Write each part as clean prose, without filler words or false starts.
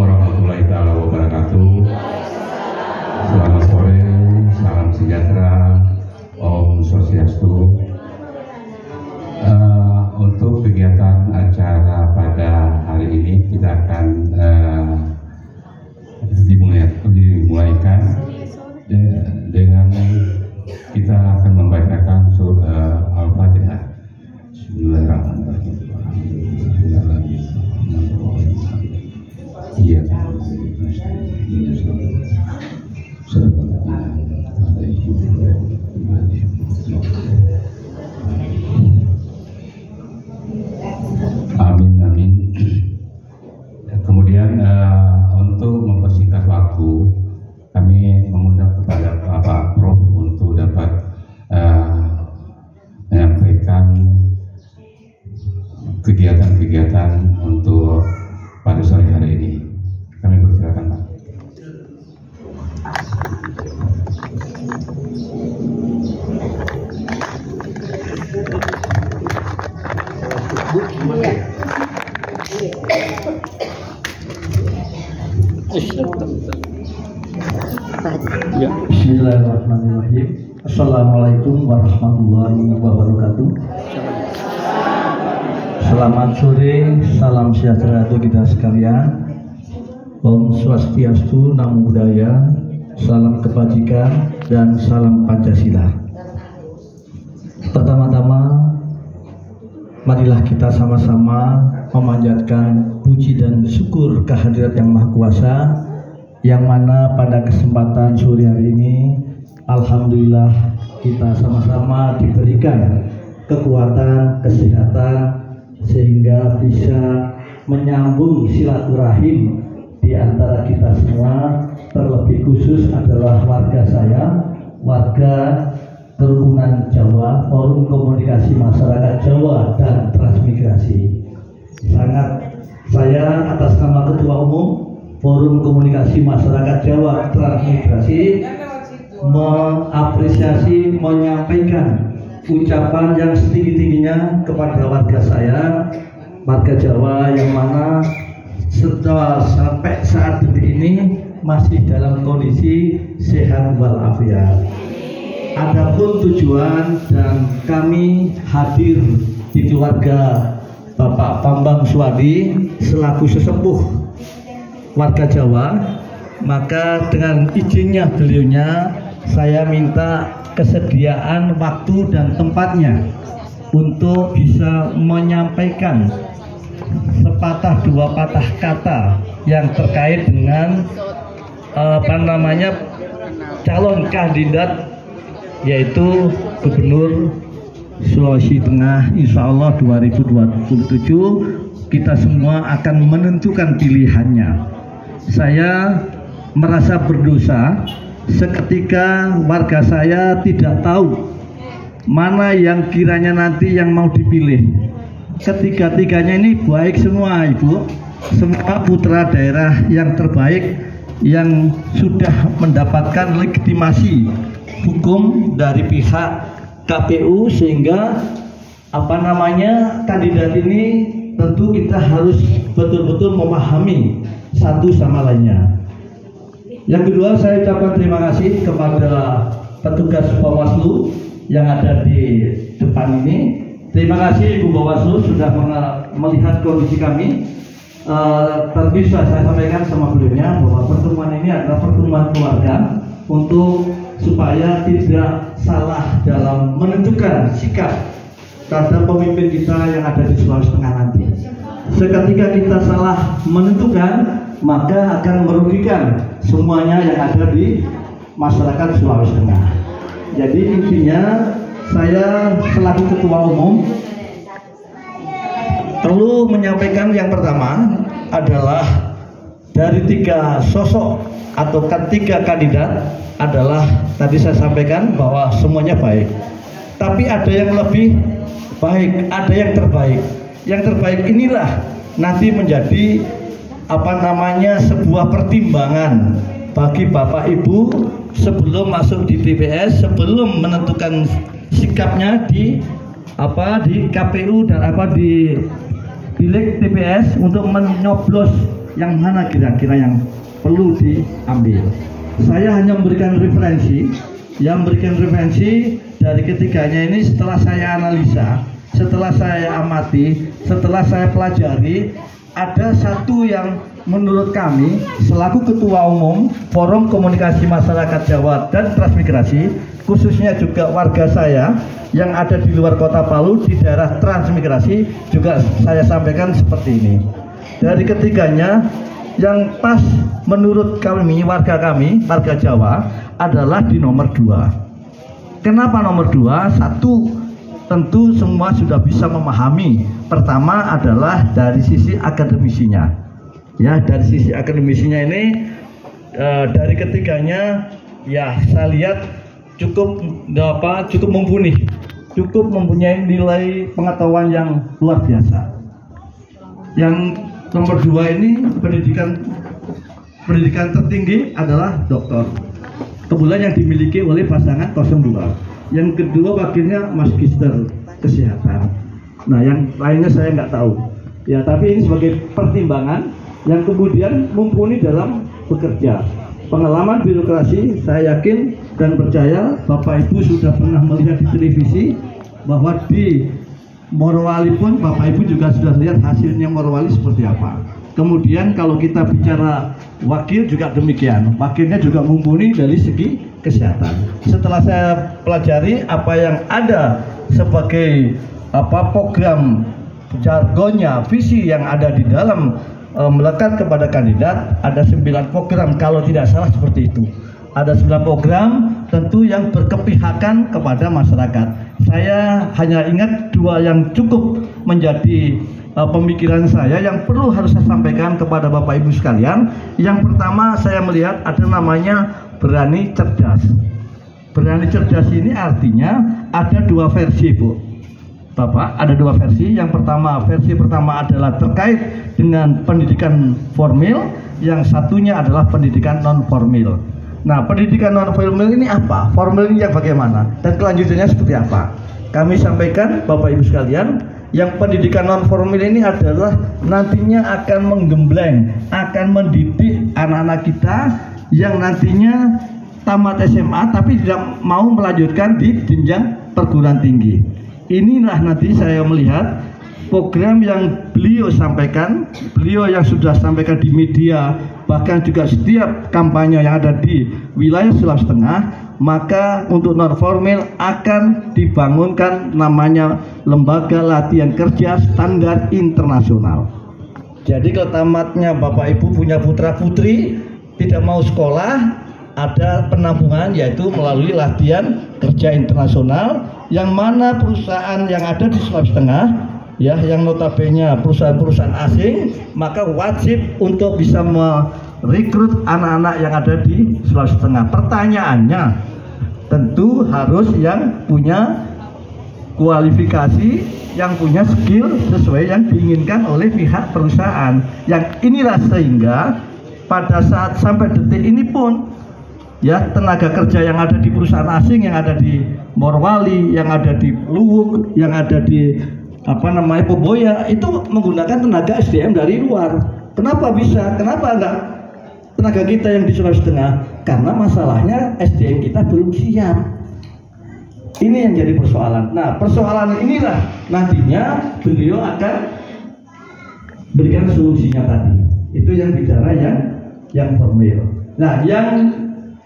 warahmatullahi taala wabarakatuh. Selamat sore, salam sejahtera, Om Swastiastu. Untuk kegiatan acara pada hari ini kita akan dimulaikan dengan kita akan membacakan surah Al-Fatihah. Bismillahirrahmanirrahim. Iya. Amin amin. Kemudian untuk mempersingkat waktu, kami mengundang kepada Bapak Prof untuk dapat menyampaikan kegiatan-kegiatan untuk pada sore hari ini. Kami persilakan, Pak. Bismillahirrahmanirrahim. Assalamualaikum warahmatullahi wabarakatuh. Selamat sore, salam sejahtera untuk kita sekalian. Om Swastiastu, Namo Buddhaya, salam kebajikan dan salam Pancasila. Pertama-tama, marilah kita sama-sama memanjatkan puji dan syukur kehadirat Yang Maha Kuasa, yang mana pada kesempatan sore hari ini alhamdulillah kita sama-sama diberikan kekuatan, kesehatan, sehingga bisa menyambung silaturahim di antara kita semua. Terlebih khusus adalah warga saya, warga Kerukunan Jawa, Forum Komunikasi Masyarakat Jawa dan Transmigrasi. Saya atas nama Ketua Umum Forum Komunikasi Masyarakat Jawa Transmigrasi mengapresiasi, menyampaikan ucapan yang setinggi-tingginya kepada warga saya, warga Jawa yang mana setelah sampai saat ini masih dalam kondisi sehat walafiat. Adapun tujuan dan kami hadir di keluarga Bapak Bambang Suwadi selaku sesepuh warga Jawa, maka dengan izinnya beliaunya saya minta kesediaan waktu dan tempatnya untuk bisa menyampaikan sepatah dua patah kata yang terkait dengan calon kandidat, yaitu Gubernur Sulawesi Tengah. Insya Allah 2027 kita semua akan menentukan pilihannya. Saya merasa berdosa seketika warga saya tidak tahu mana yang kiranya nanti yang mau dipilih. Ketiga-tiganya ini baik semua, Ibu, semua putra daerah yang terbaik yang sudah mendapatkan legitimasi hukum dari pihak KPU, sehingga kandidat ini tentu kita harus betul-betul memahami satu sama lainnya. Yang kedua, saya ucapkan terima kasih kepada petugas Bawaslu yang ada di depan ini. Terima kasih Ibu Bawaslu sudah melihat kondisi kami. Terpisah saya sampaikan sama beliaunya bahwa pertemuan ini adalah pertemuan keluarga untuk supaya tidak salah dalam menentukan sikap terhadap pemimpin kita yang ada di Sulawesi Tengah nanti. Seketika kita salah menentukan, maka akan merugikan semuanya yang ada di masyarakat Sulawesi Tengah. Jadi intinya saya selaku Ketua Umum perlu menyampaikan yang pertama adalah dari tiga sosok atau tiga kandidat adalah tadi saya sampaikan bahwa semuanya baik, tapi ada yang lebih baik, ada yang terbaik. Yang terbaik inilah nanti menjadi sebuah pertimbangan bagi Bapak Ibu sebelum masuk di TPS, sebelum menentukan sikapnya di KPU dan di bilik TPS untuk menyoblos yang mana kira-kira yang perlu diambil. Saya hanya memberikan referensi, dari ketiganya ini setelah saya analisa, setelah saya amati, setelah saya pelajari, ada satu yang menurut kami selaku Ketua Umum Forum Komunikasi Masyarakat Jawa dan Transmigrasi, khususnya juga warga saya yang ada di luar Kota Palu di daerah transmigrasi, juga saya sampaikan seperti ini. Dari ketiganya yang pas menurut kami, warga Jawa adalah di nomor 2. Kenapa nomor 2? Satu, tentu semua sudah bisa memahami. Pertama adalah dari sisi akademisinya. Ya, dari sisi akademisinya ini dari ketiganya ya saya lihat cukup mumpuni, cukup mempunyai nilai pengetahuan yang luar biasa. Yang nomor 2 ini pendidikan tertinggi adalah doktor. Kebetulan yang dimiliki oleh pasangan 02. Yang kedua wakilnya magister kesehatan. Nah, yang lainnya saya nggak tahu. Ya, tapi ini sebagai pertimbangan yang kemudian mumpuni dalam bekerja. Pengalaman birokrasi, saya yakin dan percaya Bapak Ibu sudah pernah melihat di televisi bahwa di Morowali pun Bapak Ibu juga sudah lihat hasilnya Morowali seperti apa. Kemudian kalau kita bicara wakil juga demikian, wakilnya juga mumpuni dari segi kesehatan. Setelah saya pelajari apa yang ada sebagai program jargonnya, visi yang ada di dalam melekat kepada kandidat, ada 9 program kalau tidak salah seperti itu. Ada 9 program tentu yang berkepihakan kepada masyarakat. Saya hanya ingat 2 yang cukup menjadi pemikiran saya yang perlu harus saya sampaikan kepada Bapak Ibu sekalian. Yang pertama saya melihat ada namanya berani cerdas. Berani cerdas ini artinya ada 2 versi, Bu. Bapak, ada 2 versi. Versi pertama adalah terkait dengan pendidikan formil, yang satunya adalah pendidikan non formil. Nah, pendidikan non formil ini apa? Formil ini yang bagaimana? Dan kelanjutannya seperti apa? Kami sampaikan Bapak Ibu sekalian, yang pendidikan non formil ini adalah nantinya akan menggembleng, akan mendidik anak-anak kita yang nantinya tamat SMA tapi tidak mau melanjutkan di jenjang perguruan tinggi. Inilah nanti saya melihat program yang beliau sampaikan, beliau yang sudah sampaikan di media, bahkan juga setiap kampanye yang ada di wilayah Sulawesi Tengah, maka untuk non formal akan dibangunkan namanya lembaga latihan kerja standar internasional. Jadi kalau tamatnya Bapak Ibu punya putra putri tidak mau sekolah, ada penampungan yaitu melalui latihan kerja internasional, yang mana perusahaan yang ada di Sulawesi Tengah ya, yang notabene perusahaan-perusahaan asing, maka wajib untuk bisa merekrut anak-anak yang ada di Sulawesi Tengah. Pertanyaannya tentu harus yang punya kualifikasi, yang punya skill sesuai yang diinginkan oleh pihak perusahaan. Yang inilah sehingga pada saat sampai detik ini pun ya, tenaga kerja yang ada di perusahaan asing, yang ada di Morowali, yang ada di Luwuk, yang ada di Poboya, itu menggunakan tenaga SDM dari luar. Kenapa bisa? Kenapa enggak tenaga kita yang di Sulawesi Tengah? Karena masalahnya SDM kita belum siap. Ini yang jadi persoalan. Nah, persoalan inilah nantinya beliau akan berikan solusinya tadi. Itu yang bicara yang formil. Nah, yang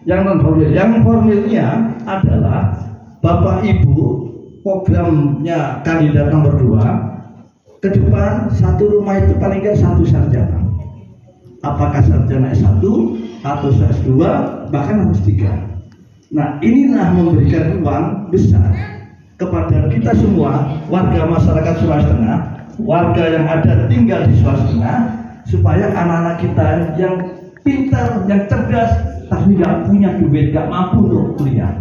non formil, yang formilnya adalah Bapak Ibu programnya kandidat nomor 2 ke depan, satu rumah itu paling nggak 1 sarjana. Apakah sarjana S1 atau S2, bahkan harus 3. Nah, inilah memberikan ruang besar kepada kita semua warga masyarakat Sulawesi Tengah, warga yang ada tinggal di Sulawesi Tengah, supaya anak-anak kita yang pintar, yang cerdas, tapi nggak punya duit, nggak mampu untuk kuliah,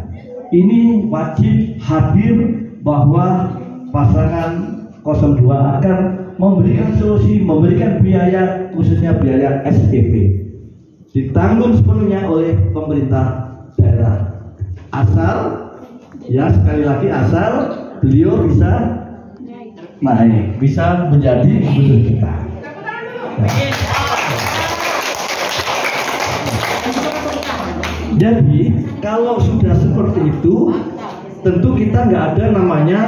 ini wajib hadir, bahwa pasangan 02 akan memberikan solusi, memberikan biaya, khususnya biaya SPP, ditanggung sepenuhnya oleh pemerintah daerah, asal ya, sekali lagi asal beliau bisa naik, bisa menjadi gubernur kita. Jadi kalau sudah seperti itu, tentu kita nggak ada namanya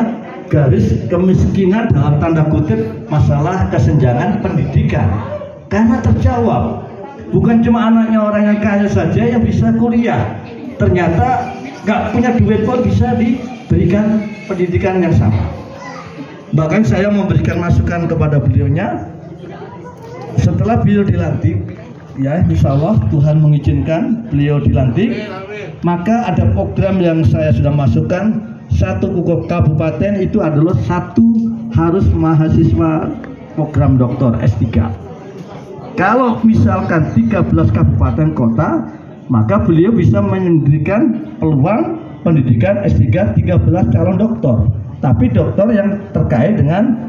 garis kemiskinan dalam tanda kutip masalah kesenjangan pendidikan, karena terjawab. Bukan cuma anaknya orang yang kaya saja yang bisa kuliah, ternyata nggak punya duit pun bisa diberikan pendidikan yang sama. Bahkan saya memberikan masukan kepada beliaunya setelah beliau dilantik, ya insya Allah Tuhan mengizinkan beliau dilantik, maka ada program yang saya sudah masukkan. Satu kabupaten itu adalah harus mahasiswa program doktor S3. Kalau misalkan 13 kabupaten kota, maka beliau bisa mendirikan peluang pendidikan S3 13 calon doktor, tapi dokter yang terkait dengan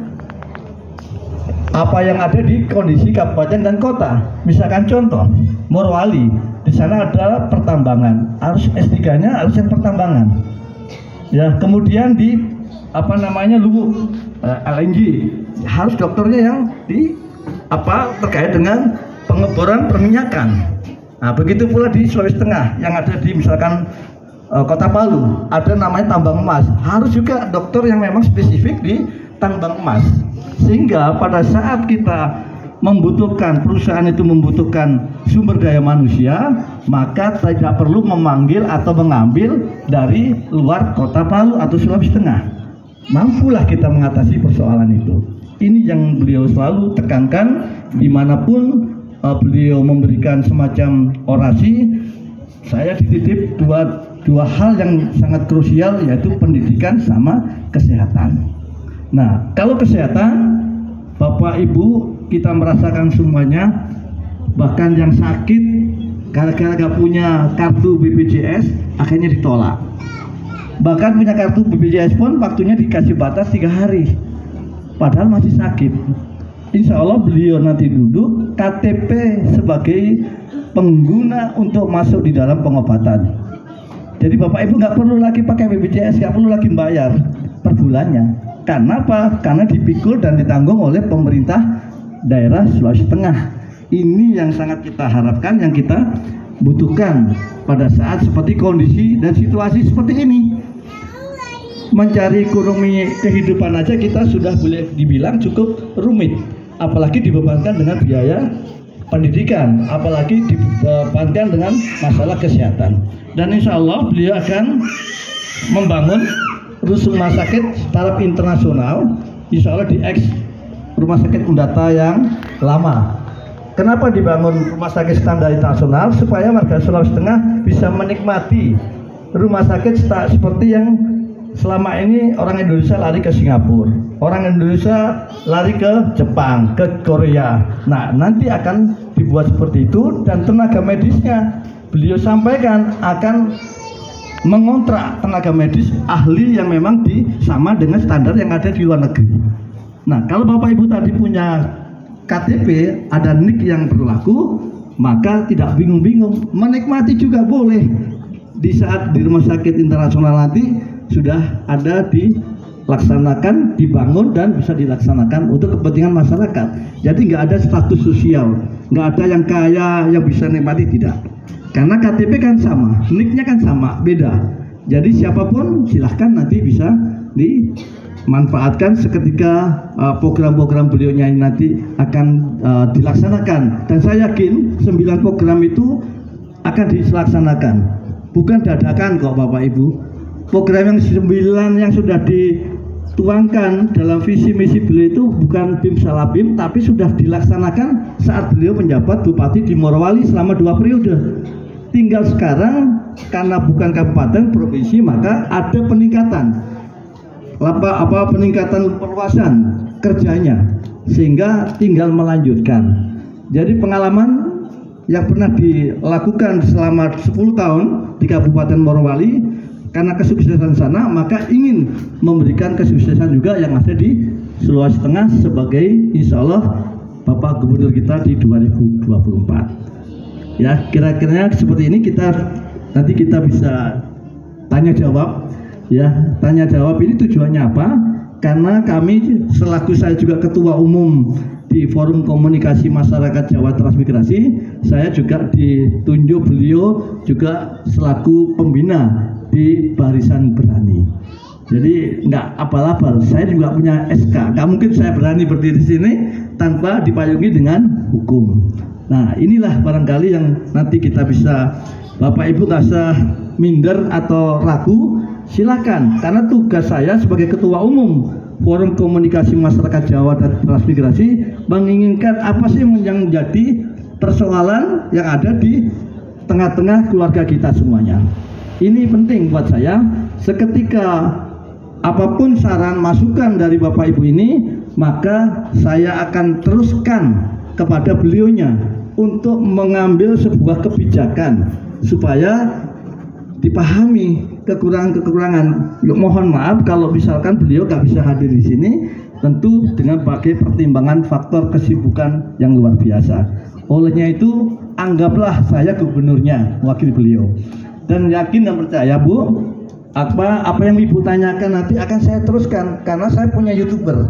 apa yang ada di kondisi kabupaten dan kota. Misalkan contoh Morowali, di sana adalah pertambangan, harus S3-nya harus yang pertambangan. Ya, kemudian di Luwu, LNG, harus dokternya yang terkait dengan pengeboran perminyakan. Nah, begitu pula di Sulawesi Tengah yang ada di misalkan Kota Palu, ada namanya tambang emas, harus juga dokter yang memang spesifik di tambang emas. Sehingga pada saat kita membutuhkan, perusahaan itu membutuhkan sumber daya manusia, maka tidak perlu memanggil atau mengambil dari luar Kota Palu atau Sulawesi Tengah. Mampulah kita mengatasi persoalan itu. Ini yang beliau selalu tekankan dimanapun beliau memberikan semacam orasi. Saya dititip dua hal yang sangat krusial, yaitu pendidikan sama kesehatan. Nah, kalau kesehatan, Bapak Ibu kita merasakan semuanya, bahkan yang sakit gara-gara gak punya kartu BPJS akhirnya ditolak. Bahkan punya kartu BPJS pun waktunya dikasih batas 3 hari, padahal masih sakit. Insya Allah beliau nanti duduk KTP sebagai pengguna untuk masuk di dalam pengobatan. Jadi Bapak Ibu nggak perlu lagi pakai BPJS, nggak perlu lagi bayar per bulannya. Karena apa? Karena dipikul dan ditanggung oleh pemerintah daerah Sulawesi Tengah. Ini yang sangat kita harapkan, yang kita butuhkan pada saat seperti kondisi dan situasi seperti ini. Mencari ekonomi kehidupan aja kita sudah boleh dibilang cukup rumit, apalagi dibebankan dengan biaya pendidikan, apalagi dibebankan dengan masalah kesehatan. Dan insya Allah beliau akan membangun rumah sakit taraf internasional, insya Allah di rumah sakit Undata yang lama. Kenapa dibangun rumah sakit standar internasional? Supaya warga Sulawesi Tengah bisa menikmati rumah sakit seperti yang selama ini orang Indonesia lari ke Singapura, orang Indonesia lari ke Jepang, ke Korea. Nah, nanti akan dibuat seperti itu, dan tenaga medisnya beliau sampaikan akan mengontrak tenaga medis ahli yang memang sama dengan standar yang ada di luar negeri. Nah, kalau Bapak Ibu tadi punya KTP, ada NIK yang berlaku, maka tidak bingung-bingung, menikmati juga boleh. Di saat di rumah sakit internasional nanti sudah ada dilaksanakan, dibangun dan bisa dilaksanakan untuk kepentingan masyarakat. Jadi nggak ada status sosial, nggak ada yang kaya yang bisa nikmati, tidak. Karena KTP kan sama, NIK-nya kan sama, beda. Jadi siapapun silahkan nanti bisa dimanfaatkan seketika program-program beliaunya nanti akan dilaksanakan. Dan saya yakin 9 program itu akan dilaksanakan. Bukan dadakan kok Bapak Ibu. Program yang 9 yang sudah dituangkan dalam visi misi beliau itu bukan bim salah bim, tapi sudah dilaksanakan saat beliau menjabat Bupati di Morowali selama 2 periode. Tinggal sekarang karena bukan kabupaten provinsi, maka ada peningkatan peningkatan perluasan kerjanya, sehingga tinggal melanjutkan. Jadi pengalaman yang pernah dilakukan selama 10 tahun di Kabupaten Morowali, karena kesuksesan sana, maka ingin memberikan kesuksesan juga yang ada di Sulawesi Tengah sebagai insya Allah Bapak Gubernur kita di 2024. Ya, kira-kira seperti ini nanti kita bisa tanya jawab. Ya, tanya jawab ini tujuannya apa? Karena kami selaku saya juga Ketua Umum di Forum Komunikasi Masyarakat Jawa Transmigrasi, saya juga ditunjuk beliau juga selaku pembina di Barisan Berani. Jadi nggak abal-abal, saya juga punya SK. Nggak mungkin saya berani berdiri di sini tanpa dipayungi dengan hukum. Nah, inilah barangkali yang nanti kita bisa, Bapak Ibu nggak usah minder atau ragu, silakan. Karena tugas saya sebagai Ketua Umum Forum Komunikasi Masyarakat Jawa dan Transmigrasi menginginkan apa sih yang menjadi persoalan yang ada di tengah-tengah keluarga kita semuanya. Ini penting buat saya. Seketika apapun saran masukan dari Bapak Ibu ini, maka saya akan teruskan kepada beliaunya untuk mengambil sebuah kebijakan supaya dipahami kekurangan-kekurangan. Mohon maaf kalau misalkan beliau nggak bisa hadir di sini, tentu dengan berbagai pertimbangan faktor kesibukan yang luar biasa. Olehnya itu, anggaplah saya gubernurnya, wakil beliau. Dan yakin dan percaya, Bu, apa yang Ibu tanyakan nanti akan saya teruskan karena saya punya YouTuber.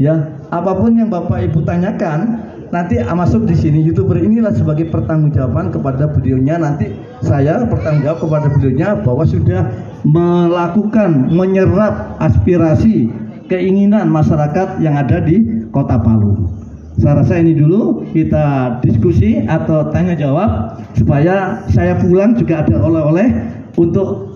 Ya, apapun yang Bapak Ibu tanyakan nanti masuk di sini. YouTuber inilah sebagai pertanggungjawaban kepada beliaunya. Nanti saya bertanggung jawab kepada beliaunya bahwa sudah melakukan menyerap aspirasi keinginan masyarakat yang ada di Kota Palu. Saya rasa ini dulu kita diskusi atau tanya jawab supaya saya pulang juga ada oleh-oleh untuk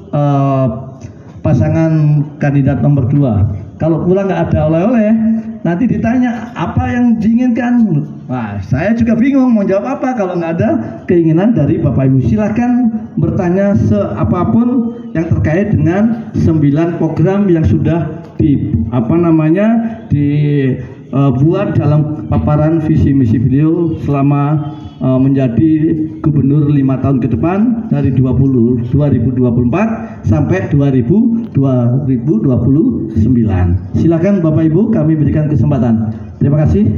pasangan kandidat nomor 2. Kalau pulang nggak ada oleh-oleh, nanti ditanya apa yang diinginkan. Wah, saya juga bingung mau jawab apa kalau nggak ada keinginan dari Bapak Ibu. Silahkan bertanya apapun yang terkait dengan 9 program yang sudah dibuat dalam paparan visi misi beliau selama menjadi gubernur 5 tahun ke depan dari 2024 sampai 2029. Silakan Bapak Ibu, kami berikan kesempatan. Terima kasih.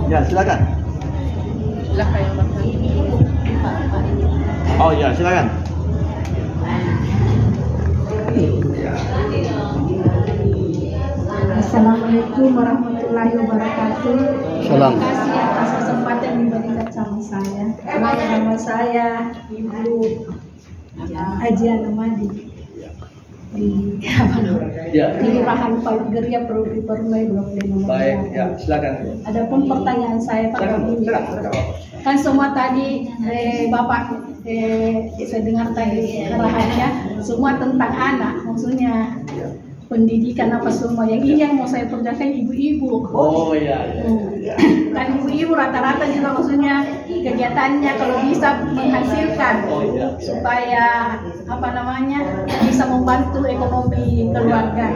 Ya, silakan. Oh ya, silakan. Assalamualaikum warahmatullahi wabarakatuh. Salam. Terima kasih atas kesempatan yang diberikan sama saya. Nama saya Ibu Hajiah Namadi di Kelurahan Palgeria Provinsi Permai Blok 5. Baik, ya, silakan. Adapun pertanyaan saya pada ini, kan semua tadi Bapak saya dengar tadi arahannya semua tentang anak, maksudnya pendidikan apa semua. Yang ini yang mau saya pertanyakan ibu-ibu. Oh iya. Kan ibu-ibu rata-rata juga maksudnya kegiatannya kalau bisa menghasilkan supaya bisa membantu ekonomi keluarga.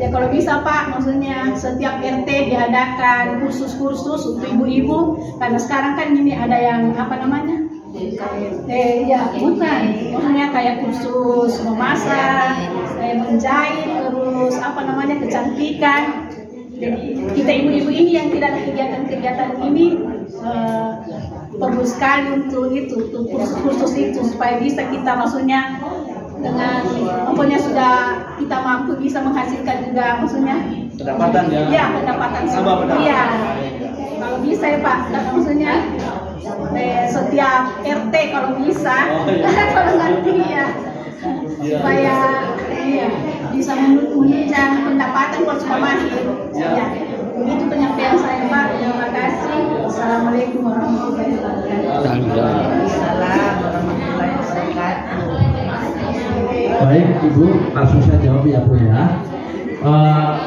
Ya kalau bisa Pak, maksudnya setiap RT diadakan kursus-kursus untuk ibu-ibu, karena sekarang kan ini ada yang bukan, maksudnya kayak kursus memasak, menjahit, terus kecantikan. Jadi kita ibu-ibu ini yang tidak ada kegiatan-kegiatan ini perlu sekali untuk kursus-kursus itu supaya bisa kita maksudnya dengan sudah kita mampu bisa menghasilkan juga maksudnya pendapatan ya. Ya, pendapatan. Iya. Kalau bisa ya Pak, maksudnya setiap RT kalau bisa, kalau nanti ya supaya bisa menunjang pendapatan buat suami. Ya, begitu penyampaian saya Pak. Terima kasih. Assalamualaikum warahmatullahi wabarakatuh. Waalaikumsalam warahmatullahi wabarakatuh. Baik Ibu, langsung saya jawab ya Bu ya.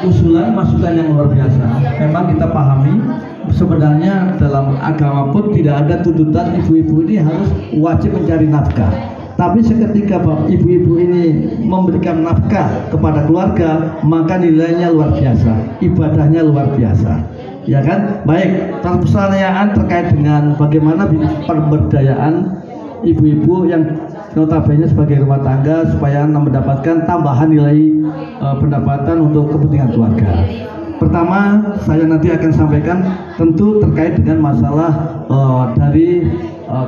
Usulan masukan yang luar biasa. Memang kita pahami sebenarnya dalam agama pun tidak ada tuntutan ibu-ibu ini harus wajib mencari nafkah. Tapi seketika ibu-ibu ini memberikan nafkah kepada keluarga, maka nilainya luar biasa, ibadahnya luar biasa. Ya kan? Baik, pertanyaan terkait dengan bagaimana pemberdayaan ibu-ibu yang notabene sebagai rumah tangga supaya mendapatkan tambahan nilai pendapatan untuk kepentingan keluarga. Pertama, saya nanti akan sampaikan tentu terkait dengan masalah dari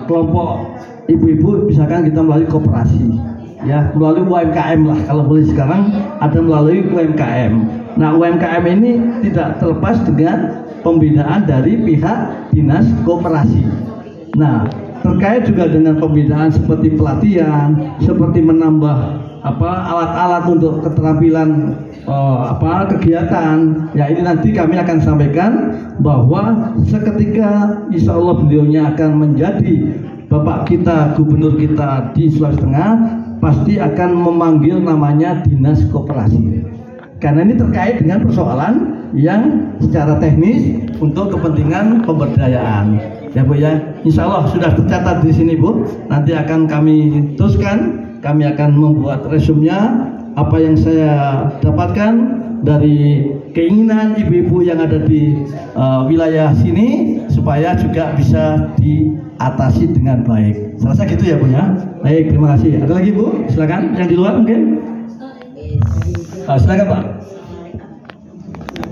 kelompok ibu-ibu, misalkan kita melalui koperasi, ya melalui UMKM lah kalau boleh sekarang ada melalui UMKM. Nah, UMKM ini tidak terlepas dengan pembinaan dari pihak dinas koperasi. Nah, terkait juga dengan pembinaan seperti pelatihan, seperti menambah alat-alat untuk keterampilan kegiatan. Ya, ini nanti kami akan sampaikan bahwa seketika insya Allah beliaunya akan menjadi Bapak kita, gubernur kita di Sulawesi Tengah, pasti akan memanggil namanya dinas koperasi. Karena ini terkait dengan persoalan yang secara teknis untuk kepentingan pemberdayaan. Ya Bu ya, insya Allah sudah tercatat di sini Bu. Nanti akan kami teruskan, kami akan membuat resumenya apa yang saya dapatkan dari keinginan ibu-ibu yang ada di wilayah sini supaya juga bisa diatasi dengan baik. Selesai gitu ya Bu ya. Baik, terima kasih. Ada lagi Bu? Silakan. Yang di luar mungkin? Silakan Pak.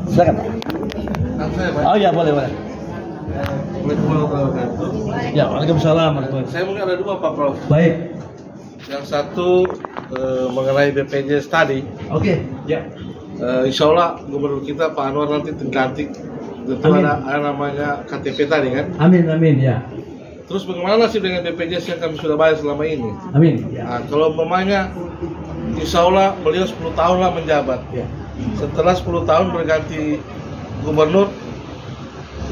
Silakan Pak. Oh iya, boleh. Ya, waalaikumsalam. Saya mungkin ada dua Pak Prof. Baik. Yang satu mengenai BPJS tadi. Oke. Ya. Insya Allah gubernur kita Pak Anwar nanti dilantik. Tentu ada namanya KTP tadi kan. Amin ya. Terus bagaimana nasib dengan BPJS yang kami sudah bayar selama ini? Amin. Ya. Nah, kalau umpamanya insya Allah beliau 10 tahun lah menjabat. Ya. Setelah 10 tahun berganti gubernur,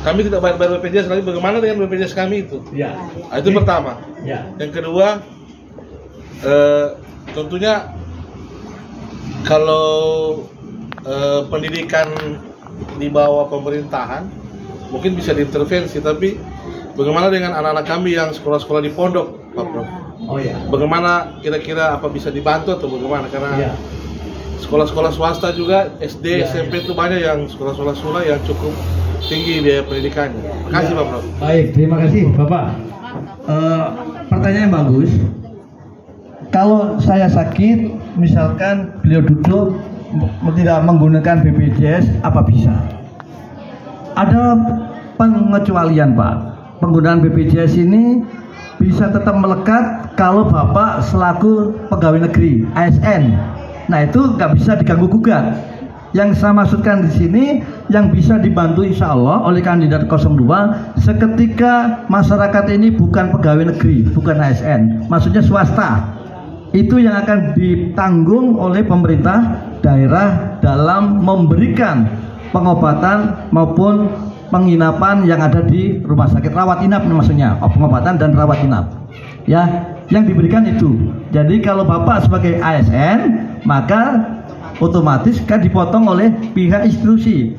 kami tidak bayar BPJS lagi. Bagaimana dengan BPJS kami itu? Ya. Nah, itu pertama. Ya. Yang kedua, tentunya kalau pendidikan di bawah pemerintahan mungkin bisa diintervensi, tapi bagaimana dengan anak-anak kami yang sekolah-sekolah di pondok, Pak Prof? Oh ya. Bagaimana kira-kira apa bisa dibantu atau bagaimana? Karena Ya. sekolah-sekolah swasta juga SD, Ya, SMP itu banyak yang sekolah-sekolah swasta yang cukup tinggi biaya pendidikannya. Terima kasih Pak Prof. Baik, terima kasih Bapak. Pertanyaan yang bagus. Kalau saya sakit, misalkan beliau duduk tidak menggunakan BPJS, apa bisa? Ada pengecualian Pak. Penggunaan BPJS ini bisa tetap melekat kalau Bapak selaku pegawai negeri ASN. Nah, itu nggak bisa diganggu gugat. Yang saya maksudkan di sini yang bisa dibantu insya Allah oleh kandidat 02 seketika masyarakat ini bukan pegawai negeri, bukan ASN, maksudnya swasta. Itu yang akan ditanggung oleh pemerintah daerah dalam memberikan pengobatan maupun penginapan yang ada di rumah sakit, rawat inap maksudnya, pengobatan dan rawat inap. Ya, yang diberikan itu. Jadi kalau Bapak sebagai ASN, maka otomatis kan dipotong oleh pihak institusi.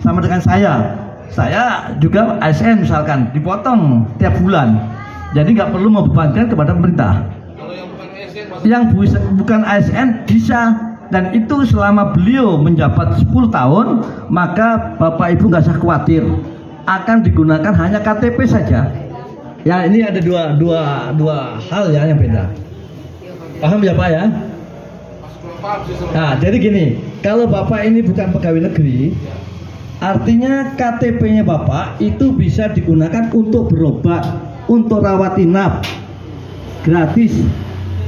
Sama dengan saya juga ASN misalkan, dipotong tiap bulan. Jadi nggak perlu membebankan kepada pemerintah. Yang bukan ASN bisa, dan itu selama beliau menjabat 10 tahun, maka Bapak Ibu nggak usah khawatir, akan digunakan hanya KTP saja. Ya, ini ada dua hal ya yang beda. Paham ya Pak ya? Nah, jadi gini, kalau Bapak ini bukan pegawai negeri, artinya KTP-nya Bapak itu bisa digunakan untuk berobat, untuk rawat inap gratis.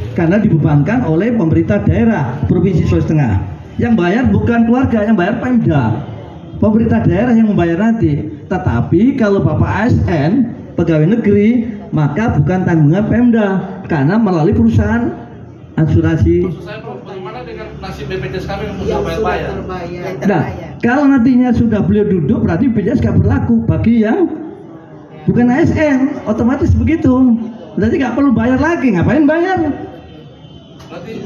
Karena dibebankan oleh pemerintah daerah Provinsi Sulawesi Tengah. Yang bayar bukan keluarga, yang bayar Pemda. Pemerintah daerah yang membayar nanti. Tetapi kalau Bapak ASN, pegawai negeri, maka bukan tanggungan Pemda, karena melalui perusahaan asuransi. Maksud saya bagaimana dengan nasib BPJS kami yang sudah bayar? Nah, kalau nantinya sudah beliau duduk, berarti BPJS nggak berlaku bagi yang bukan ASN, otomatis begitu. Berarti nggak perlu bayar lagi, ngapain bayar? Berarti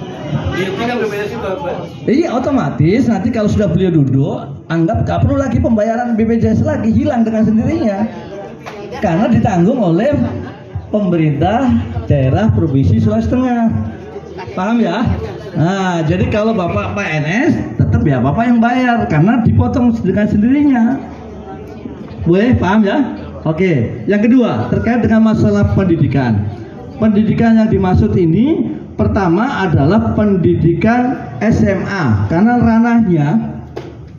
dihentikan BPJS itu apa? Iya, otomatis nanti kalau sudah beliau duduk, anggap nggak perlu lagi pembayaran BPJS lagi, hilang dengan sendirinya, karena ditanggung oleh pemerintah daerah Provinsi Sulawesi Tengah. Paham ya? Nah, jadi kalau Bapak PNS, tetap ya Bapak yang bayar, karena dipotong dengan sendirinya. Boleh, paham ya? Oke, yang kedua terkait dengan masalah pendidikan. Pendidikan yang dimaksud ini pertama adalah pendidikan SMA, karena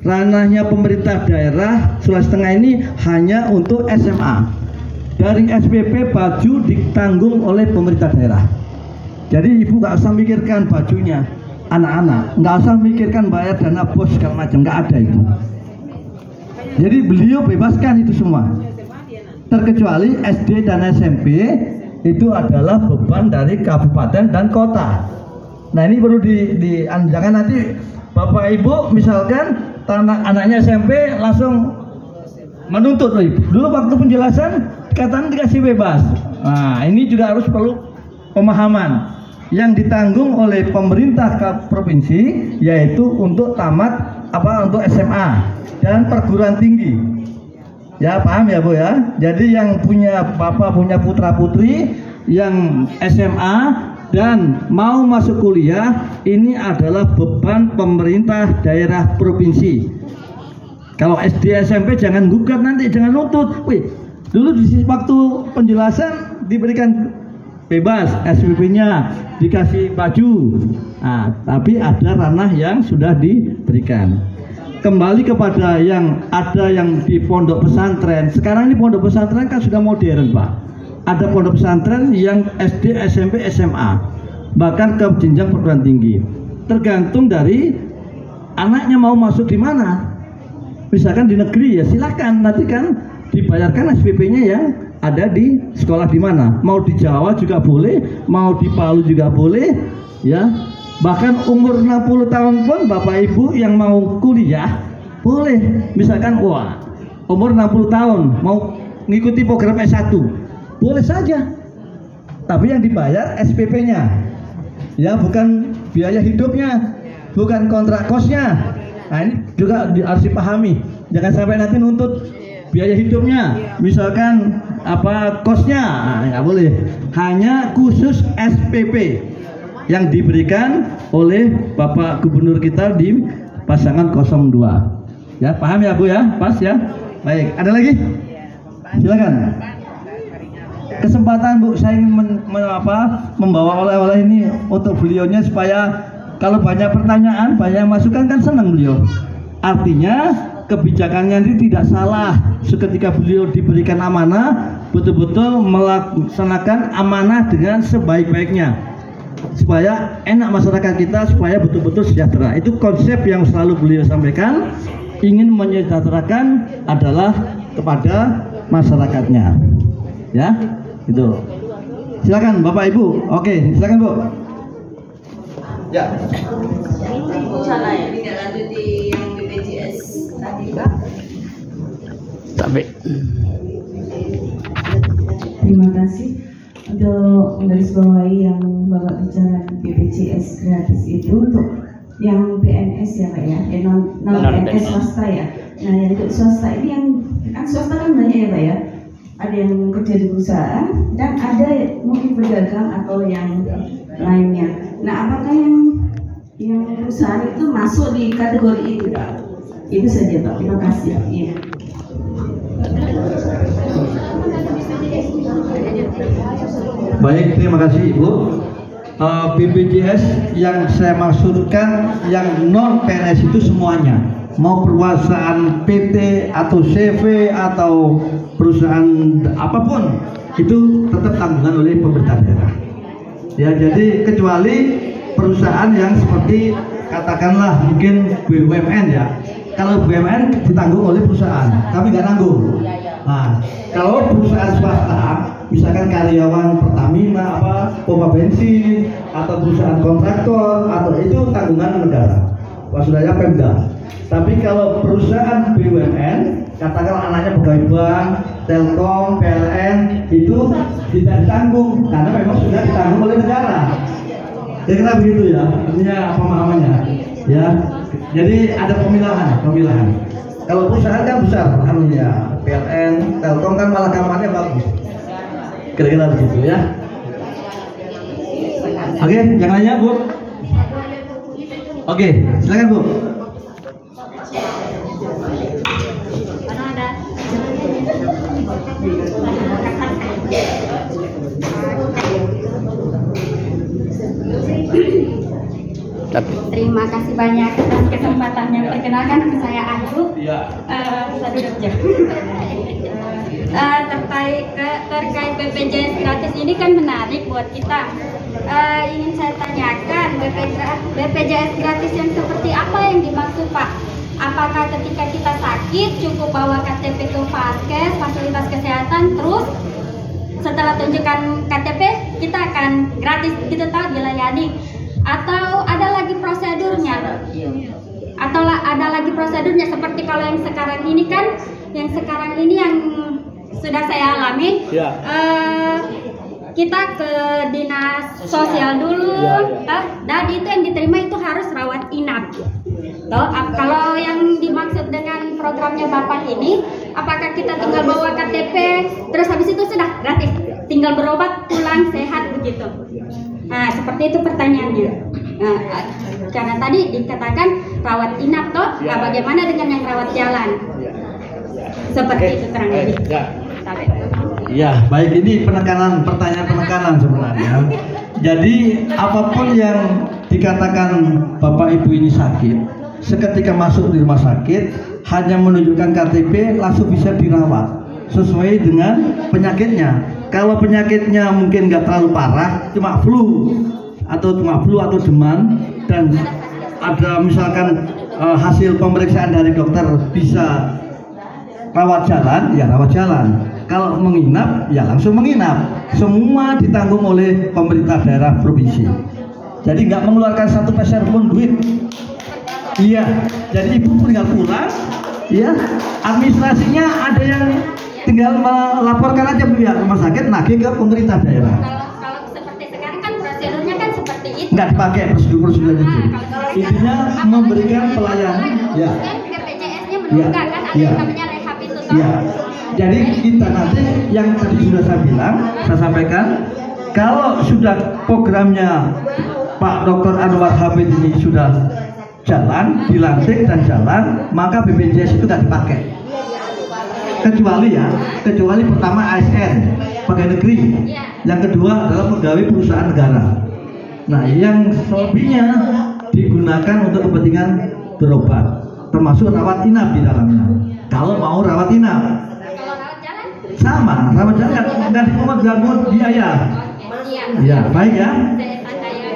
ranahnya pemerintah daerah Sulawesi Tengah ini hanya untuk SMA. Dari SPP baju ditanggung oleh pemerintah daerah. Jadi ibu nggak usah mikirkan bajunya, anak-anak, nggak usah mikirkan bayar dana bos segala macam, nggak ada itu. Jadi beliau bebaskan itu semua, terkecuali SD dan SMP itu adalah beban dari kabupaten dan kota. Nah ini perlu jangan nanti bapak ibu misalkan anaknya SMP langsung menuntut. Dulu waktu penjelasan katanya dikasih bebas. Nah ini juga harus perlu pemahaman yang ditanggung oleh pemerintah provinsi, yaitu untuk tamat untuk SMA dan perguruan tinggi. Ya paham ya Bu ya. Jadi yang punya bapak punya putra putri yang SMA dan mau masuk kuliah, ini adalah beban pemerintah daerah provinsi. Kalau SD SMP jangan gugat nanti, jangan nuntut. Wih, dulu di waktu penjelasan diberikan bebas, SPP-nya dikasih baju. Nah, tapi ada ranah yang sudah diberikan. Kembali kepada yang ada yang di pondok pesantren. Sekarang ini pondok pesantren kan sudah modern, Pak. Ada pondok pesantren yang SD, SMP, SMA, bahkan ke jenjang perguruan tinggi. Tergantung dari anaknya mau masuk di mana. Misalkan di negeri ya silakan, nanti kan dibayarkan SPP-nya yang ada di sekolah di mana. Mau di Jawa juga boleh, mau di Palu juga boleh, ya. Bahkan umur 60 tahun pun bapak ibu yang mau kuliah boleh. Misalkan wah umur 60 tahun mau mengikuti program S1 boleh saja, tapi yang dibayar SPP-nya, ya, bukan biaya hidupnya, bukan kontrak kosnya. Nah ini juga harus dipahami, jangan sampai nanti nuntut biaya hidupnya, misalkan kosnya, nggak boleh. Hanya khusus SPP yang diberikan oleh Bapak Gubernur kita di pasangan 02. Ya, paham ya Bu ya? Pas ya? Baik, ada lagi? Silakan. Kesempatan Bu, saya ingin membawa oleh-oleh ini untuk beliaunya supaya kalau banyak pertanyaan, banyak masukan kan senang beliau. Artinya kebijakannya ini tidak salah. Seketika beliau diberikan amanah, betul-betul melaksanakan amanah dengan sebaik-baiknya, supaya enak masyarakat kita, supaya betul-betul sejahtera. Itu konsep yang selalu beliau sampaikan, ingin menyejahterakan adalah kepada masyarakatnya, ya, itu. Silakan Bapak Ibu. Oke, silakan Bu. Ya. Salah ya, tidak lanjut di yang BPJS tadi Pak. Tapi terima kasih untuk menggarisbawahi yang Bapak bicara BPJS gratis itu untuk yang PNS ya Pak ya, non PNS swasta ya. Nah yang untuk swasta ini yang kan swasta kan banyak ya Pak ya. Ada yang kerja di perusahaan dan ada mungkin pedagang atau yang lainnya. Nah apakah yang perusahaan itu masuk di kategori itu? Itu saja Pak. Terima kasih. Iya. Baik, terima kasih Ibu. BPJS yang saya maksudkan yang non PNS itu semuanya, mau perusahaan PT atau CV atau perusahaan apapun itu tetap tanggungan oleh pemerintah daerah. Ya, jadi kecuali perusahaan yang seperti katakanlah mungkin BUMN ya. Kalau BUMN ditanggung oleh perusahaan, kami nggak tanggung. Nah, kalau perusahaan swasta, misalkan karyawan Pertamina, pompa bensin, atau perusahaan kontraktor, atau itu tanggungan negara, maksudnya Pemda. Tapi kalau perusahaan BUMN, katakanlah anaknya pegawai bank, Telkom, PLN, itu tidak ditanggung karena memang sudah ditanggung oleh negara. Kira-kira begitu ya, artinya pemahamannya. Ya, jadi ada pemilahan. Kalau perusahaan kan besar, alhamdulillah. PLN, Telkom kan malah kamarnya bagus. Kira-kira begitu ya. Oke, yang lainnya Bu. Oke, silakan Bu. Terima kasih banyak atas kesempatannya. Perkenalkan saya Ayu. Bisa duduk ya. Terkait BPJS gratis ini kan menarik buat kita. ingin saya tanyakan, BPJS gratis yang seperti apa yang dimaksud Pak? Apakah ketika kita sakit cukup bawa KTP ke Faskes, fasilitas kesehatan, terus setelah tunjukkan KTP kita akan gratis gitu tahu dilayani? Atau ada lagi prosedurnya? Atau ada lagi prosedurnya seperti kalau yang sekarang ini kan, yang sekarang ini yang sudah saya alami, kita ke dinas sosial dulu, dan itu yang diterima itu harus rawat inap. Kalau yang dimaksud dengan programnya Bapak ini, apakah kita tinggal bawa KTP, terus habis itu sudah gratis, tinggal berobat pulang sehat begitu? Nah, seperti itu pertanyaannya. Nah, karena tadi dikatakan rawat inap toh, nah, bagaimana dengan yang rawat jalan? Seperti itu kurang lebih. Ya, baik, ini pertanyaan penekanan sebenarnya. Jadi apapun yang dikatakan Bapak Ibu ini sakit, seketika masuk di rumah sakit hanya menunjukkan KTP langsung bisa dirawat sesuai dengan penyakitnya. Kalau penyakitnya mungkin nggak terlalu parah, cuma flu atau demam, dan ada misalkan hasil pemeriksaan dari dokter bisa rawat jalan, ya rawat jalan. Kalau menginap, ya langsung menginap. Semua ditanggung oleh pemerintah daerah provinsi. Jadi nggak mengeluarkan 1 peser pun duit. Iya, jadi ibu tinggal pulang, ya. Administrasinya ada yang tinggal melaporkan aja Bu ya rumah sakit, nagih ke pemerintah daerah. Kalau seperti sekarang kan prosedurnya kan seperti itu. Nggak dipakai prosedur itu. Intinya memberikan pelayanan. Ya. BPJS-nya menunggak kan ada yang namanya rehab itu toh. Ya. Jadi kita nanti yang tadi sudah saya bilang, saya sampaikan, kalau sudah programnya Pak Dr. Anwar Hamid ini sudah jalan, dilantik dan jalan, maka BPJS itu nggak dipakai. Kecuali pertama ASN, pegawai negeri, yang kedua adalah pegawai perusahaan negara. Nah, yang selebihnya digunakan untuk kepentingan berobat, termasuk rawat inap di dalamnya. Kalau mau rawat inap, sama rawat jalan nggak dipungut biaya. Ya, baik ya.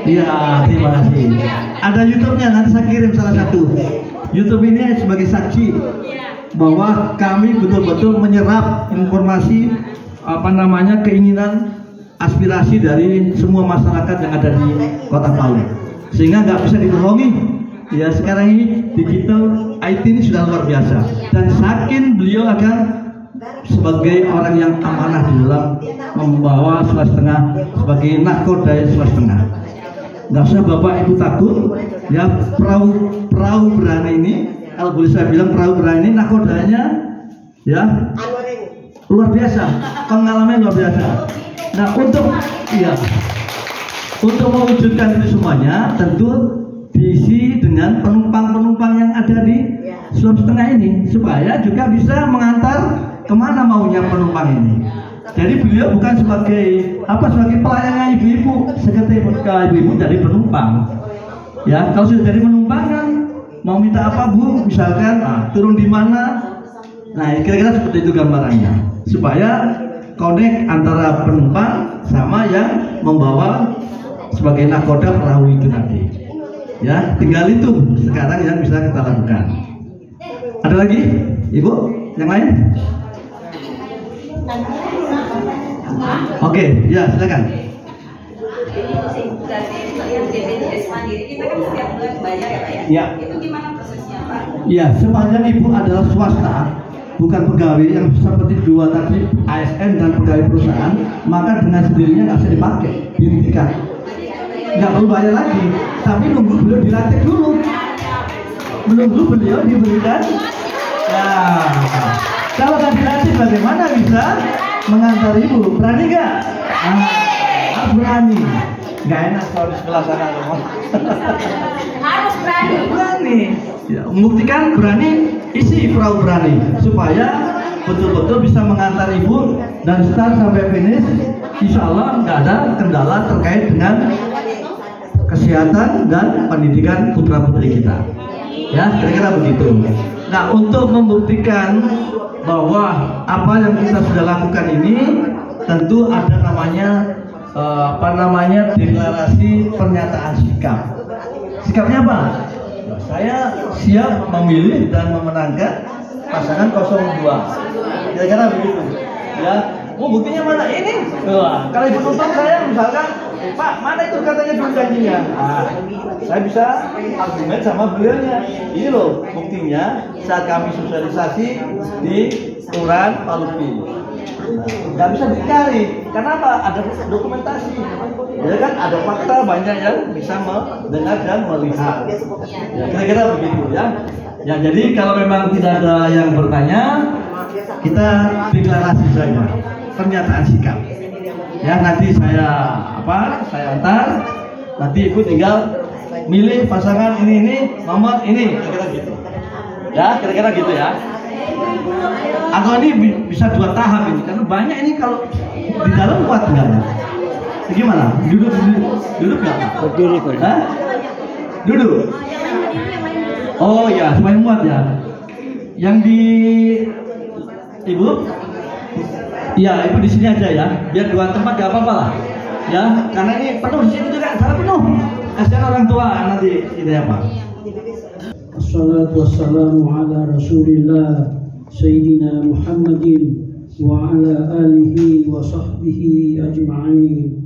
Iya, terima kasih. Ada YouTube-nya, nanti saya kirim salah satu. YouTube ini sebagai saksi bahwa kami betul-betul menyerap informasi keinginan, aspirasi dari semua masyarakat yang ada di Kota Palu, sehingga nggak bisa dibohongi. Ya, sekarang ini digital IT ini sudah luar biasa, dan saking beliau akan sebagai orang yang amanah di dalam membawa Sulawesi Tengah sebagai nahkoda Sulawesi Tengah. Nggak usah Bapak Ibu takut, ya. Perahu berani ini, kalau boleh saya bilang, perahu berani nahkodanya ya luar biasa, pengalaman luar biasa. Nah, untuk mewujudkan itu semuanya tentu diisi dengan penumpang-penumpang yang ada di Sulawesi Tengah ini, supaya juga bisa mengantar kemana maunya penumpang ini. Jadi beliau bukan sebagai pelayannya ibu-ibu, seketika ibu-ibu dari penumpang. Ya, kalau sudah dari penumpang kan mau minta apa Bu, misalkan turun di mana. Nah, kira-kira seperti itu gambarannya, supaya connect antara penumpang sama yang membawa sebagai nahkoda perahu itu tadi. Ya, tinggal itu sekarang yang bisa kita lakukan. Ada lagi, Ibu? Yang lain? Oke, ya silakan. Dari BPJS Mandiri kita kan setiap bulan bayar ya Pak ya? Ya. Itu gimana prosesnya Pak? Ya, sepanjang Ibu adalah swasta, bukan pegawai yang seperti dua tadi ASN dan pegawai perusahaan, maka dengan sendirinya nggak bisa dipakai, dihentikan. Nggak perlu bayar lagi, tapi nunggu beliau dilantik dulu, menunggu beliau diberikan. Nah, kalau nggak dilantik bagaimana bisa mengantar Ibu? Berani nggak? Harus berani. Nggak enak kalau di sebelah sana ngomong. Harus berani. Berani. Ya, membuktikan berani, isi perahu berani, supaya betul-betul bisa mengantar Ibu dan start sampai finish. Insya Allah nggak ada kendala terkait dengan kesehatan dan pendidikan putra putri kita. Ya, kira-kira begitu. Nah, untuk membuktikan bahwa apa yang kita sudah lakukan ini tentu ada namanya deklarasi pernyataan sikap. Sikapnya apa? Nah, saya siap memilih dan memenangkan pasangan 02. Kira-kira begitu. Ya, buktinya mana ini? Wah, kalau ibu tuntut saya misalkan, Pak, mana itu katanya dulu janjinya? Nah, saya bisa argumen sama beliaunya. Ini loh buktinya saat kami sosialisasi di Kelurahan Palupi. Nggak bisa dicari, karena apa? Ada dokumentasi. Ya kan, ada fakta banyak yang bisa mendengar dan melihat. Ya, kira-kira begitu ya. Ya, jadi kalau memang tidak ada yang bertanya, kita deklarasi saja pernyataan sikap. Ya, nanti saya antar. Nanti ibu tinggal milih pasangan ini nomor ini, kira-kira gitu. Ya, kira-kira gitu ya. Atau ini bisa 2 tahap ini, karena banyak ini kalau di dalam kuat nggak ya? Gimana? Duduk nggak? Berdiri kok. Duduk. Oh ya, supaya muat ya. Yang di ibu? Iya, ibu di sini aja ya. Biar 2 tempat nggak apa-apa lah. Ya, karena ini penuh di sini juga, salah penuh. Kasihan orang tua nanti ini apa? Assalatu wassalamu ala Rasulillah Sayyidina Muhammadin wa ala alihi wa sahbihi ajma'in.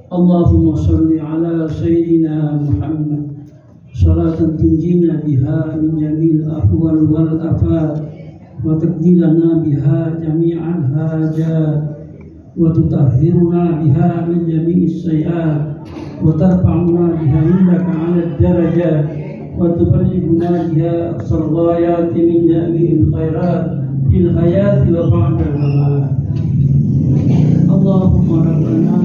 Allahumma salli ala Sayyidina Muhammad salatan tunjina biha min jamil ahwal wal afat wa taqdilana biha jami'al hajat wa tutahhiruna biha min jami'is sayyi'at wa tarfa'una biha indaka 'ala ad-darajat وتبلغنا بها أقصى الغايات من جميع الخيرات في الحياة وبعد الممات. اللهم ربنا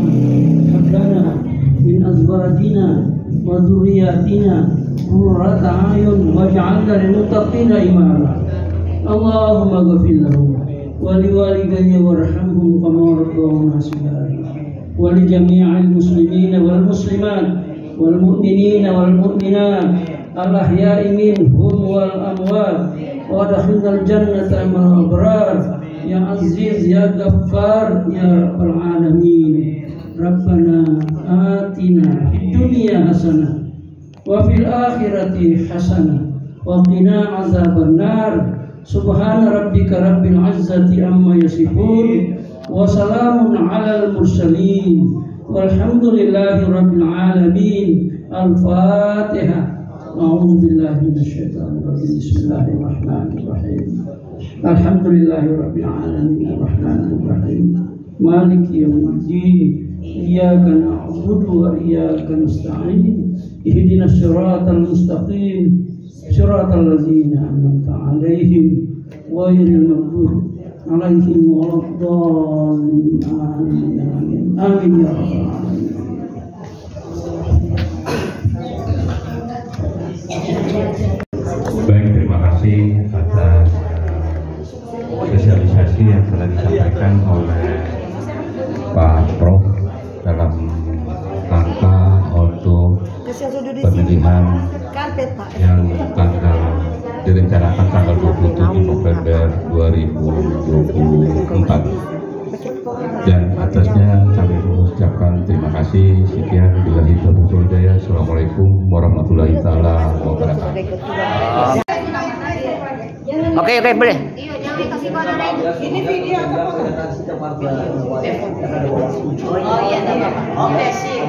هب لنا من أزواجنا وذرياتنا قرة أعين واجعلنا للمتقين إماما. اللهم اغفر لهم ولوالدي وارحمهم كما ربونا صغارا ولجميع المسلمين والمسلمات والمؤمنين والمؤمنات الأحياء منهم والأموات وادخلنا الجنة مع الأبرار يا عزيز يا غفار يا رب العالمين. ربنا آتنا في الدنيا حسنة وفي الآخرة حسنة وقنا عذاب النار. سبحان ربك رب العزة عما يصفون وسلام على المرسلين والحمد لله رب العالمين. الفاتحة. أعوذ بالله من الشيطان الرجيم. بسم الله الرحمن الرحيم. الحمد لله رب العالمين الرحمن الرحيم مالك يوم الدين إياك نعبد وإياك نستعين اهدنا الصراط المستقيم صراط الذين أنعمت عليهم غير المغضوب عليهم ولا الضالين. آمين آمين يا رب العالمين. Baik, terima kasih atas sosialisasi yang telah disampaikan oleh Pak Prof dalam rangka untuk pemilihan yang direncanakan tanggal 27 November 2024. Dan atasnya kami mengucapkan terima kasih. Sekian, billahi taufiq wal hidayah. Assalamualaikum warahmatullahi taala wabarakatuh. Oke, boleh. Ini video apa? Oh iya, oke sih.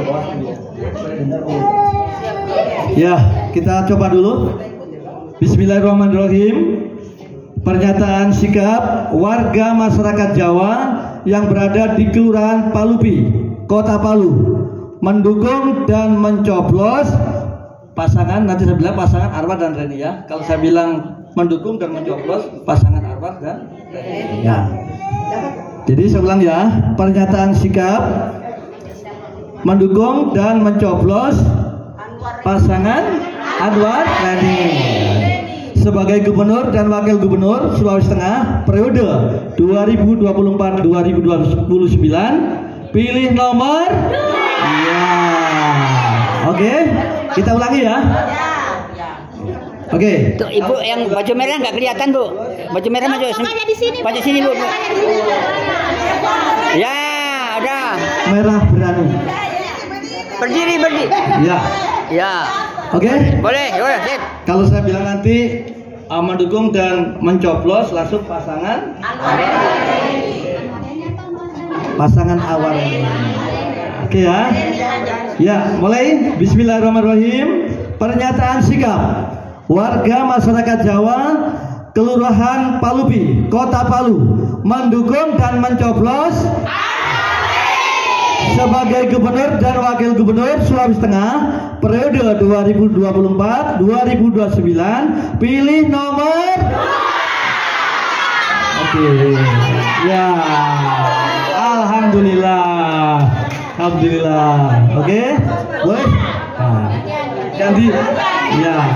Ya, kita coba dulu. Bismillahirrahmanirrahim. Pernyataan sikap warga masyarakat Jawa yang berada di Kelurahan Palupi, Kota Palu, mendukung dan mencoblos pasangan, nanti saya bilang pasangan Arwah dan Reni ya. Kalau saya bilang mendukung dan mencoblos pasangan Arwah dan Reni ya. Jadi saya ulang ya, pernyataan sikap mendukung dan mencoblos pasangan Anwar Reni sebagai Gubernur dan Wakil Gubernur Sulawesi Tengah periode 2024-2029. Pilih nomor ya. Oke, kita ulangi ya. Oke. Tuh ibu yang baju merah nggak kelihatan bu. Baju merah maju. Maju sini bu. Ya, udah. Merah berani. Berdiri. Ya. Ya. Oke? Boleh, boleh, sip. Kalau saya bilang nanti mendukung dan mencoblos langsung pasangan Anwar ini. Oke ya. Ya, mulai. Bismillahirrahmanirrahim. Pernyataan sikap warga masyarakat Jawa, Kelurahan Palupi, Kota Palu, mendukung dan mencoblos sebagai Gubernur dan Wakil Gubernur Sulawesi Tengah periode 2024-2029. Pilih nomor. Oke. Ya. Alhamdulillah. Oke. Boleh? Nah, ganti. Ya.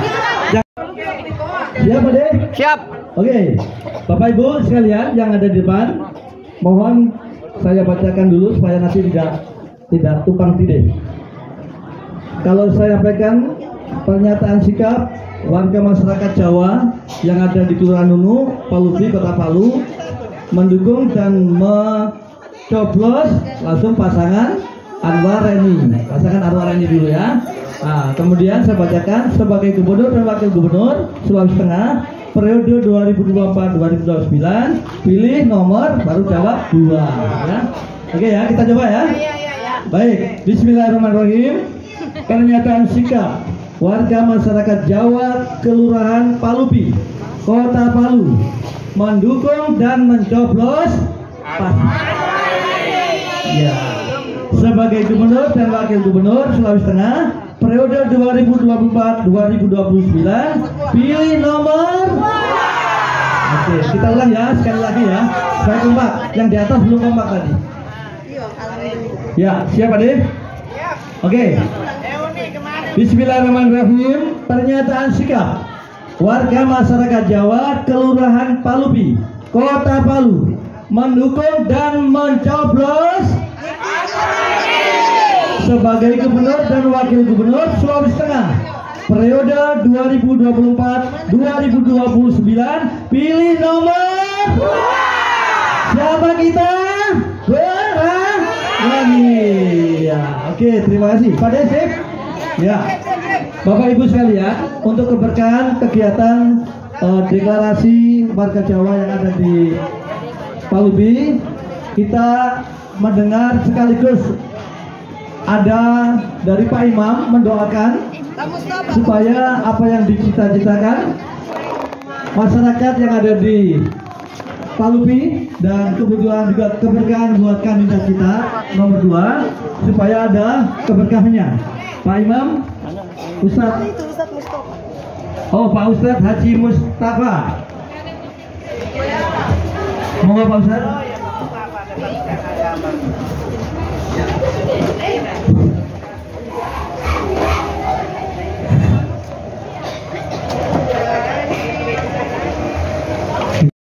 Siap, Pak De? Siap. Oke. Bapak Ibu sekalian yang ada di depan, mohon saya bacakan dulu supaya nanti tidak tumpang tindih. Kalau saya sampaikan pernyataan sikap warga masyarakat Jawa yang ada di Kelurahan Nunu, Palupi, Kota Palu, mendukung dan mencoblos langsung pasangan Anwar Reni. Pasangan Anwar Reni dulu ya. Nah, kemudian saya bacakan sebagai Gubernur dan Wakil Gubernur Sulawesi Tengah periode 2024-2029. Pilih nomor, baru jawab 2 ya. Oke ya, kita coba ya. Baik, bismillahirrahmanirrahim. Pernyataan sikap warga masyarakat Jawa, Kelurahan Palupi, Kota Palu, mendukung dan mencoblos ya sebagai Gubernur dan Wakil Gubernur Sulawesi Tengah periode 2024-2029. Pilih nomor. Oke, kita ulang ya, sekali lagi ya. Saya kompak, yang di atas belum kompak tadi. Ya, siap Pak De? Oke. Bismillahirrahmanirrahim. Pernyataan sikap warga masyarakat Jawa, Kelurahan Palupi, Kota Palu, mendukung dan mencoblos sebagai Gubernur dan Wakil Gubernur Sulawesi Tengah periode 2024-2029. Pilih nomor. Siapa kita? Ya, oke, terima kasih Pak De. Sip. Ya, Bapak Ibu sekalian, untuk keberkahan kegiatan deklarasi warga Jawa yang ada di Palupi, kita mendengar sekaligus ada dari Pak Imam mendoakan supaya apa yang dicita-citakan masyarakat yang ada di Palupi dan kebutuhan juga keberkahan buat kandidat kita nomor 2 supaya ada keberkahannya. Pak Imam, Ustadz. Oh, Pak Ustadz Haji Mustafa. Monggo Pak Ustadz.